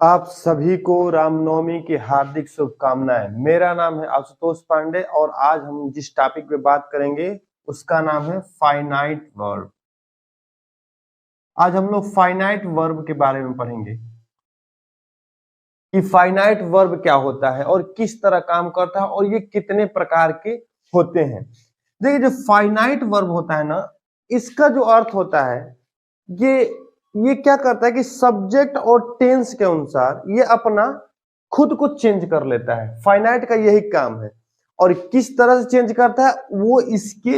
आप सभी को रामनवमी की हार्दिक शुभकामनाएं। मेरा नाम है आशुतोष पांडे और आज हम जिस टॉपिक पे बात करेंगे उसका नाम है फाइनाइट वर्ब। आज हम लोग फाइनाइट वर्ब के बारे में पढ़ेंगे कि फाइनाइट वर्ब क्या होता है और किस तरह काम करता है और ये कितने प्रकार के होते हैं। देखिए, जो फाइनाइट वर्ब होता है ना, इसका जो अर्थ होता है ये ये क्या करता है कि सब्जेक्ट और टेंस के अनुसार ये अपना खुद को चेंज कर लेता है। फाइनाइट का यही काम है और किस तरह से चेंज करता है वो इसके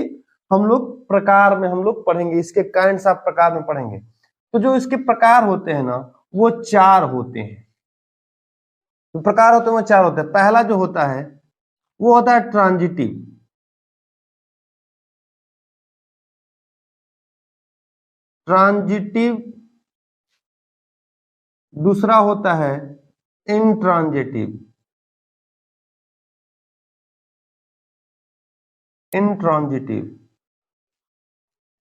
हम लोग प्रकार में हम लोग पढ़ेंगे, इसके काइंड्स ऑफ प्रकार में पढ़ेंगे। तो जो इसके प्रकार होते हैं ना वो चार होते हैं। तो प्रकार होते हैं वो चार होते हैं। पहला जो होता है वो होता है ट्रांजिटिव। ट्रांजिटिव। दूसरा होता है इंट्रांजिटिव। इंट्रांजिटिव।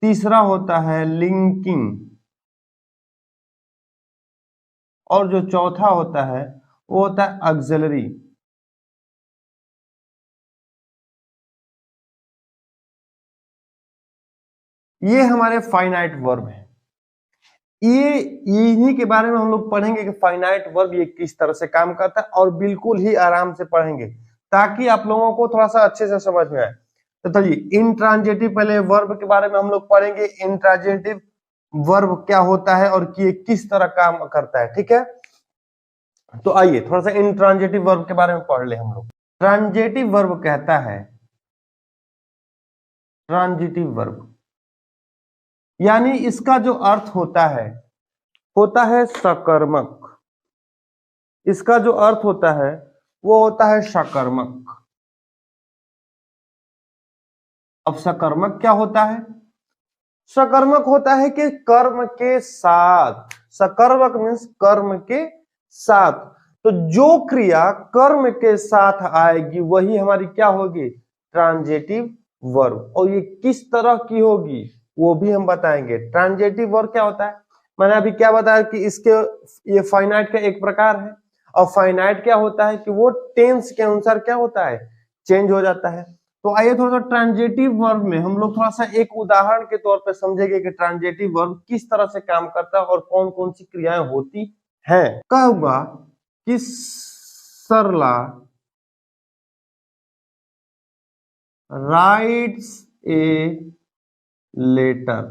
तीसरा होता है लिंकिंग और जो चौथा होता है वो होता है ऑक्सिलरी। ये हमारे फाइनाइट वर्ब है। ये इन्हीं के बारे में हम लोग पढ़ेंगे कि फाइनाइट वर्ब ये किस तरह से काम करता है और बिल्कुल ही आराम से पढ़ेंगे ताकि आप लोगों को थोड़ा सा अच्छे से समझ में आए। तो चलिए, इंट्रांजिटिव पहले वर्ब के बारे में हम लोग पढ़ेंगे। इंट्रांजिटिव वर्ब क्या होता है और कि ये किस तरह काम करता है, ठीक है। तो आइए थोड़ा सा इंट्रांजिटिव वर्ब के बारे में पढ़ ले हम लोग। ट्रांजिटिव वर्ब कहता है, ट्रांजिटिव वर्ब यानी इसका जो अर्थ होता है सकर्मक। इसका जो अर्थ होता है वो होता है सकर्मक। अब सकर्मक क्या होता है? सकर्मक होता है कि कर्म के साथ। सकर्मक मीन्स कर्म के साथ। तो जो क्रिया कर्म के साथ आएगी वही हमारी क्या होगी? Transitive verb. और ये किस तरह की होगी वो भी हम बताएंगे। ट्रांजिटिव वर्ब क्या होता है? मैंने अभी क्या बताया कि इसके ये फाइनाइट का एक प्रकार है। और फाइनाइट क्या होता है कि वो टेंस के अनुसार क्या होता है? चेंज हो जाता है। तो आइए थोड़ा सा ट्रांजिटिव वर्ब में हम लोग थोड़ा सा एक उदाहरण के तौर पर समझेंगे कि ट्रांजिटिव वर्ब किस तरह से काम करता है और कौन कौन सी क्रियाएं होती हैं। क्या हुआ कि सरला राइट्स ए लेटर।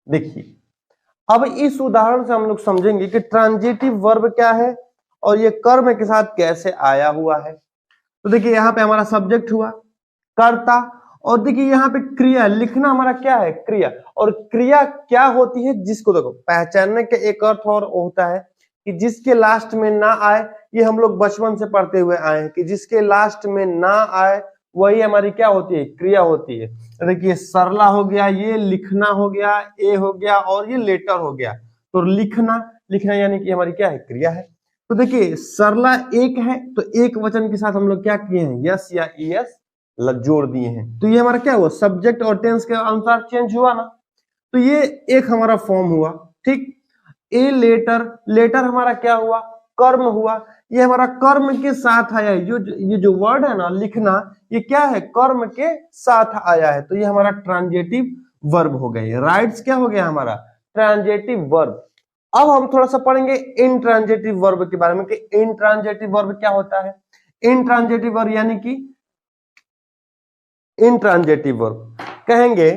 देखिए, अब इस उदाहरण से हम लोग समझेंगे कि ट्रांजिटिव वर्ब क्या है और ये कर्म के साथ कैसे आया हुआ है। तो देखिए, यहाँ पे हमारा सब्जेक्ट हुआ कर्ता और देखिए यहाँ पे क्रिया। लिखना हमारा क्या है? क्रिया। और क्रिया क्या होती है? जिसको देखो पहचानने के एक अर्थ और होता है कि जिसके लास्ट में ना आए। ये हम लोग बचपन से पढ़ते हुए आए हैं कि जिसके लास्ट में ना आए वही हमारी क्या होती है? क्रिया होती है। तो देखिए, सरला हो गया, ये लिखना हो गया, ए हो गया और ये लेटर हो गया। तो लिखना, लिखना यानी कि हमारी क्या है? क्रिया है। तो देखिए, सरला एक है तो एक वचन के साथ हम लोग क्या किए हैं? यस या ईएस जोड़ दिए हैं। तो ये हमारा क्या हुआ? सब्जेक्ट और टेंस के अनुसार चेंज हुआ ना। तो ये एक हमारा फॉर्म हुआ, ठीक। ए लेटर, लेटर हमारा क्या हुआ? कर्म हुआ। ये हमारा कर्म के साथ आया है। ये जो वर्ड है ना लिखना, ये क्या है? कर्म के साथ आया है। तो ये हमारा ट्रांजिटिव वर्ब हो गया। राइट्स क्या हो गया हमारा? Transitive verb. अब हम थोड़ा सा पढ़ेंगे इनट्रांजिटिव वर्ब के बारे में कि इनट्रांजिटिव वर्ब क्या होता है। इनट्रांजिटिव वर्ब यानी कि इनट्रांजिटिव वर्ब कहेंगे।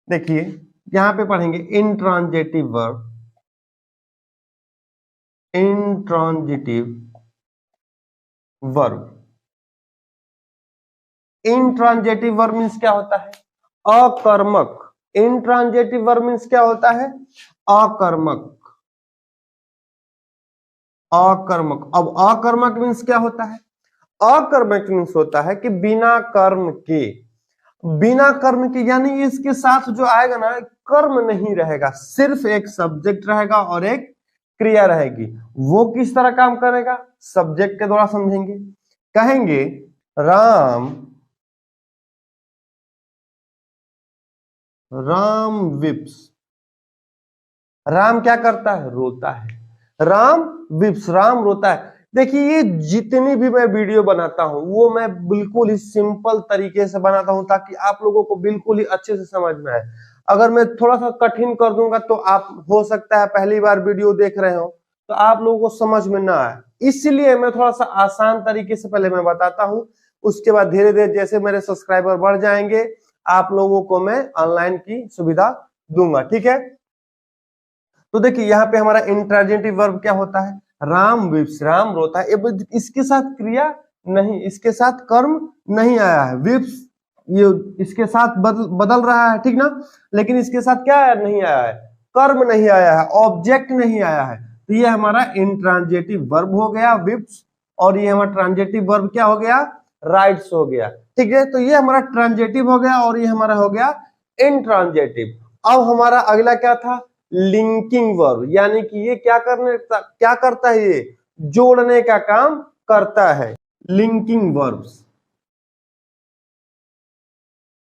देखिए, यहां पे पढ़ेंगे intransitive verb. Intransitive verb. Intransitive verb means क्या होता है? अकर्मक। इनट्रांजिटिव वर्ब मींस क्या होता है? अकर्मक। अकर्मक। अब अकर्मक मींस क्या होता है? अकर्मक मींस होता है कि बिना कर्म के। बिना कर्म के यानी इसके साथ जो आएगा ना, कर्म नहीं रहेगा, सिर्फ एक सब्जेक्ट रहेगा और एक क्रिया रहेगी। वो किस तरह काम करेगा? सब्जेक्ट के द्वारा समझेंगे। कहेंगे राम, राम विप्स। राम क्या करता है? रोता है। राम विप्स, राम रोता है। देखिए ये जितनी भी मैं वीडियो बनाता हूं वो मैं बिल्कुल ही सिंपल तरीके से बनाता हूं ताकि आप लोगों को बिल्कुल ही अच्छे से समझ में आए। अगर मैं थोड़ा सा कठिन कर दूंगा तो आप हो सकता है पहली बार वीडियो देख रहे हो तो आप लोगों को समझ में ना आए, इसलिए मैं थोड़ा सा आसान तरीके से पहले मैं बताता हूं, उसके बाद धीरे धीरे जैसे मेरे सब्सक्राइबर बढ़ जाएंगे आप लोगों को मैं ऑनलाइन की सुविधा दूंगा, ठीक है। तो देखिए यहाँ पे हमारा इंट्रांजिटिव वर्ब क्या होता है, राम विप्स, राम रोता है। इसके साथ क्रिया नहीं, इसके साथ कर्म नहीं आया है, विप्स ये इसके साथ बदल रहा है, ठीक ना, लेकिन इसके साथ क्या नहीं आया है, कर्म नहीं आया है, ऑब्जेक्ट नहीं आया है। तो ये हमारा इंट्रांजिटिव वर्ब हो गया विप्स, और ये हमारा ट्रांजिटिव वर्ब क्या हो गया, राइट्स हो गया, ठीक है। तो ये हमारा ट्रांजिटिव हो गया और ये हमारा हो गया इंट्रांजिटिव। अब हमारा अगला क्या था, लिंकिंग वर्ब, यानी कि ये क्या करता है, ये जोड़ने का काम करता है। लिंकिंग वर्ब्स,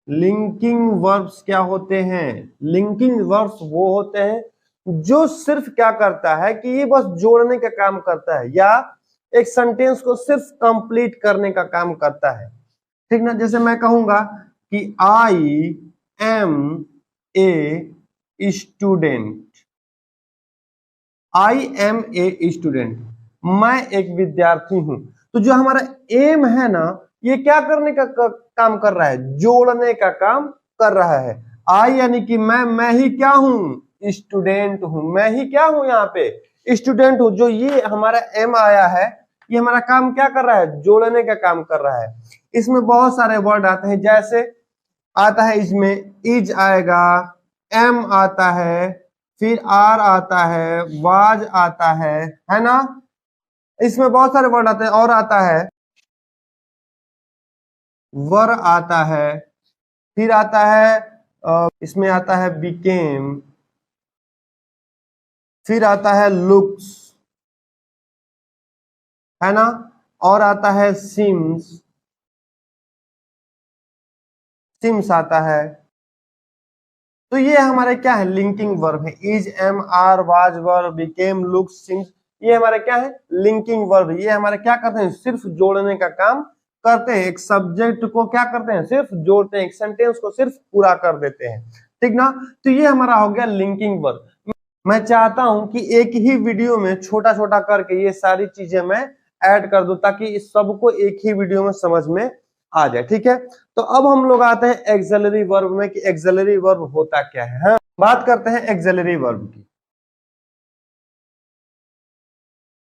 लिंकिंग वर्ब्स क्या होते हैं, लिंकिंग वर्ब्स वो होते हैं जो सिर्फ क्या करता है कि ये बस जोड़ने का काम करता है या एक सेंटेंस को सिर्फ कंप्लीट करने का काम करता है, ठीक ना। जैसे मैं कहूंगा कि I am a student, I am a student, मैं एक विद्यार्थी हूं। तो जो हमारा एम है ना, ये क्या करने का काम कर रहा है, जोड़ने का काम कर रहा है। आई यानी कि मैं ही क्या हूं, स्टूडेंट हूं, मैं ही क्या हूं, यहाँ पे स्टूडेंट हूं। जो ये हमारा एम आया है ये हमारा काम क्या कर रहा है, जोड़ने का काम कर रहा है। इसमें बहुत सारे वर्ड आते हैं, जैसे आता है इसमें इज आएगा, एम आता है, फिर आर आता है, वाज आता है ना, इसमें बहुत सारे वर्ड आते हैं। और आता है वर आता है, फिर आता है इसमें आता है बिकेम, फिर आता है लुक्स, है ना, और आता है सिम्स, सिम्स आता है। तो ये हमारे क्या है, लिंकिंग वर्ब है। Is, am, are, was, were, became, looks, seems, ये हमारे क्या है, लिंकिंग वर्ब। ये हमारे क्या करते हैं, सिर्फ जोड़ने का काम करते हैं, एक सब्जेक्ट को क्या करते हैं, सिर्फ जोड़ते हैं, एक सेंटेंस को सिर्फ पूरा कर देते हैं, ठीक ना। तो ये हमारा हो गया लिंकिंग वर्ब। मैं चाहता हूं कि एक ही वीडियो में छोटा छोटा करके ये सारी चीजें मैं ऐड कर दूं ताकि इस सबको एक ही वीडियो में समझ में आ जाए, ठीक है। तो अब हम लोग आते हैं एक्सिलरी वर्ब में कि एक्सिलरी वर्ब होता क्या है। हाँ, बात करते हैं एक्सिलरी वर्ब की।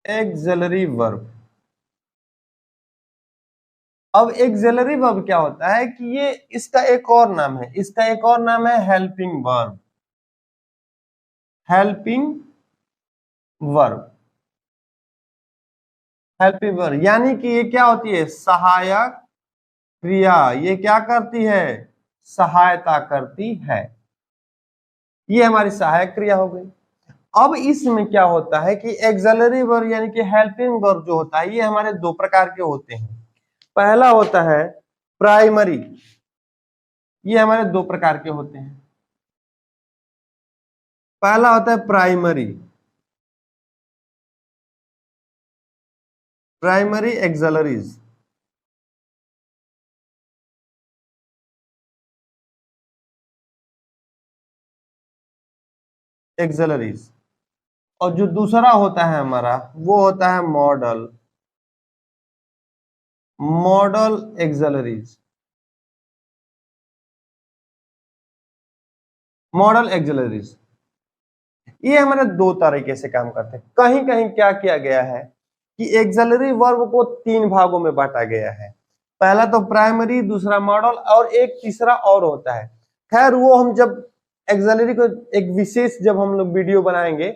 एक्सिलरी वर्ब, अब एक्सिलरी वर्ब क्या होता है कि ये इसका एक और नाम है, इसका एक और नाम है helping verb, helping verb, helping verb, यानी कि ये क्या होती है, सहायक क्रिया। ये क्या करती है, सहायता करती है, ये हमारी सहायक क्रिया हो गई। अब इसमें क्या होता है कि एक्सिलरी वर्ब यानी कि हेल्पिंग वर्ब जो होता है ये हमारे दो प्रकार के होते हैं। पहला होता है प्राइमरी, ये हमारे दो प्रकार के होते हैं। पहला होता है प्राइमरी, प्राइमरी एक्सिलरीज, एक्सिलरीज। और जो दूसरा होता है हमारा वो होता है model, model auxiliaries, model auxiliaries. ये हमारे दो तरीके से काम करते हैं। कहीं कहीं क्या किया गया है कि एक्सिलरी वर्ब को तीन भागों में बांटा गया है। पहला तो प्राइमरी, दूसरा मॉडल, और एक तीसरा और होता है। खैर वो हम जब एक्सिलरी को एक विशेष जब हम लोग वीडियो बनाएंगे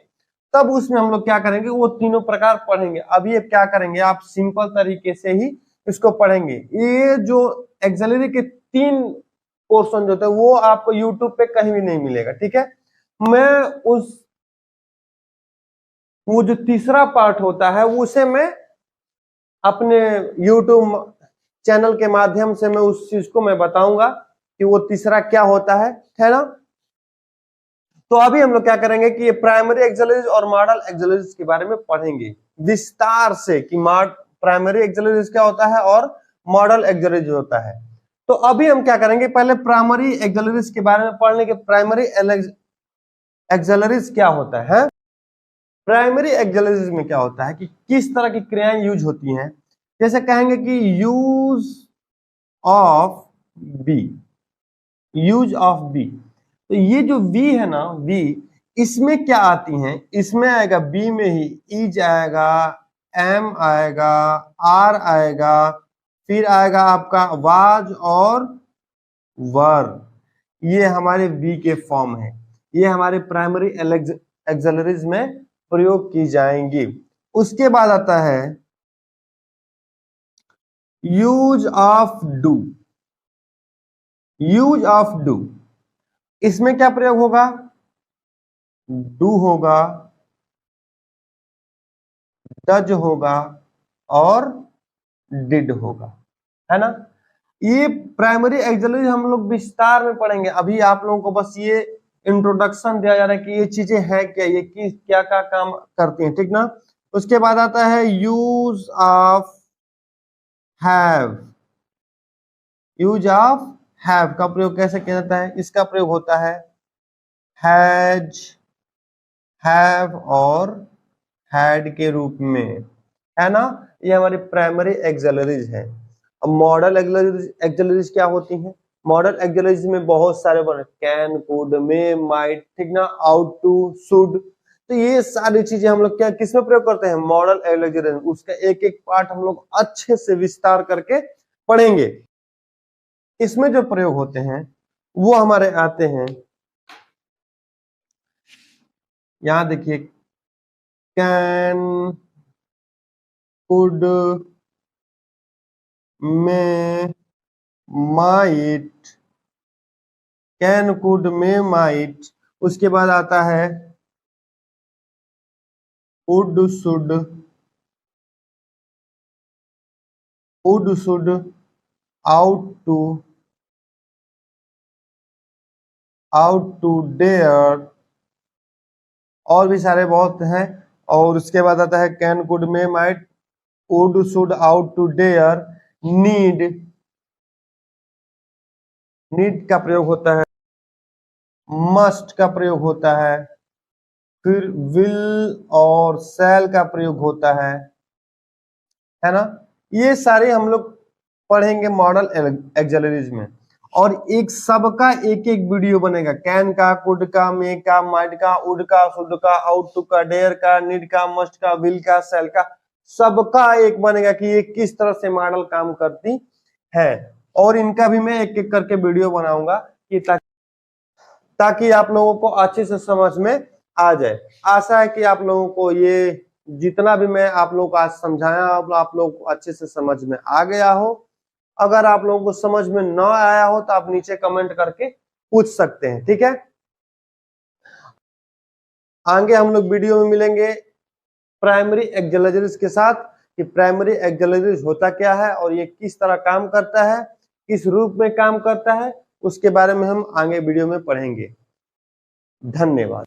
तब उसमें हम लोग क्या करेंगे, वो तीनों प्रकार पढ़ेंगे। अभी अब क्या करेंगे, आप सिंपल तरीके से ही इसको पढ़ेंगे। ये जो एक्सिलरी के तीन पोर्शन जो होते हैं वो आपको यूट्यूब पे कहीं भी नहीं मिलेगा, ठीक है। मैं उस वो जो तीसरा पार्ट होता है उसे मैं अपने YouTube चैनल के माध्यम से मैं उस चीज को मैं बताऊंगा कि वो तीसरा क्या होता है ना। तो अभी हम लोग क्या करेंगे कि ये प्राइमरी एक्सिलरीज और मॉडल एक्सिलरीज के बारे में पढ़ेंगे विस्तार से कि प्राइमरी एक्सिलरीज क्या होता है और मॉडल एक्सिलरीज होता है। तो अभी हम क्या करेंगे, पहले प्राइमरी एक्सिलरीज के बारे में पढ़ने के प्राइमरी एक्सिलरीज क्या होता है। प्राइमरी एक्सिलरीज में क्या होता है कि किस तरह की क्रियाएं यूज होती हैं। जैसे कहेंगे कि use of be, use of be, तो ये जो वी है ना, वी, इसमें क्या आती हैं, इसमें आएगा बी में ही इज आएगा, एम आएगा, आर आएगा, फिर आएगा आपका वाज और वर, ये हमारे वी के फॉर्म है। ये हमारे प्राइमरी एक्सिलरीज में प्रयोग की जाएंगी। उसके बाद आता है use of do. Use of do, इसमें क्या प्रयोग होगा, डू होगा, डज होगा और डिड होगा, है ना। ये प्राइमरी एक्सिलरी हम लोग विस्तार में पढ़ेंगे। अभी आप लोगों को बस ये इंट्रोडक्शन दिया जा रहा है कि ये चीजें हैं क्या, ये क्या क्या काम करती हैं, ठीक ना। उसके बाद आता है use of have. Use of have का प्रयोग कैसे किया जाता है, इसका प्रयोग होता है हैज, हैव और हैड के रूप में, है ना। ये हमारी प्राइमरी एक्सिलरीज है। अब मॉडल एक्सिलरीज क्या होती हैं। मॉडल एक्सिलरीज में बहुत सारे word, can, could, may, might, ठीक ना, आउट टू, शुड, तो ये सारी चीजें हम लोग क्या किसमें प्रयोग करते हैं, मॉडल एक्सिलरीज। उसका एक एक पार्ट हम लोग अच्छे से विस्तार करके पढ़ेंगे। इसमें जो प्रयोग होते हैं वो हमारे आते हैं, यहां देखिए, can, could, may, might, can, could, may, might. उसके बाद आता है would, should, would, should, ought to dare, और भी सारे बहुत हैं। और उसके बाद आता है can, could, may, might, would, should, ought to dare, need, need का प्रयोग होता है, मस्ट का प्रयोग होता है, फिर विल और शैल का प्रयोग होता है ना। ये सारे हम लोग पढ़ेंगे मॉडल एक्सिलरीज में। और एक सबका एक एक वीडियो बनेगा, कैन का, कुड का, मे का, माइट का, वुड का, शुड का, आउट टू का, डेयर का, नीड का, मस्ट का, विल का, शैल का, सबका एक बनेगा कि ये किस तरह से मॉडल काम करती है। और इनका भी मैं एक एक करके वीडियो बनाऊंगा कि ताकि आप लोगों को अच्छे से समझ में आ जाए। आशा है कि आप लोगों को ये जितना भी मैं आप लोगों को आज समझाया आप लोगों को अच्छे से समझ में आ गया हो। अगर आप लोगों को समझ में न आया हो तो आप नीचे कमेंट करके पूछ सकते हैं, ठीक है। आगे हम लोग वीडियो में मिलेंगे प्राइमरी एक्सिलरीज के साथ कि प्राइमरी एक्सिलरीज होता क्या है और ये किस तरह काम करता है, किस रूप में काम करता है, उसके बारे में हम आगे वीडियो में पढ़ेंगे। धन्यवाद।